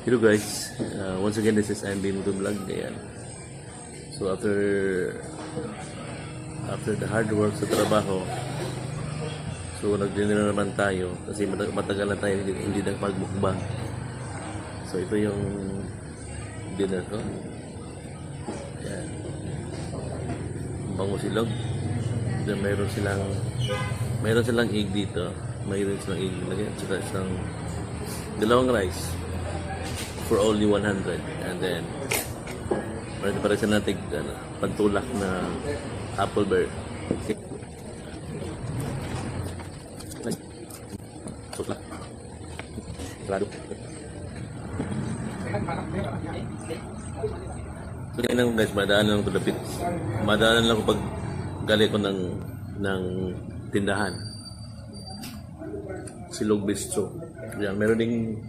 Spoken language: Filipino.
Hello guys, once again this is MB Mutu Vlog. Ayan. So after the hard work sa trabaho, so nag-dinner naman tayo kasi matagal na tayo hindi nagpagmukbang. So ito yung dinner ko. Ayan. Bango silog. Then mayroon silang egg dito. Mayroon silang egg lagyan, saka isang dalawang rice for only 100, and then meron pa rin siya natin pagtulak na apple bear. Tulak. Claro. So ngayon guys, madaanan lang ko lapit. Madaanan lang ko pag gali ko ng tindahan. Silog Bistro. Yan, meron ding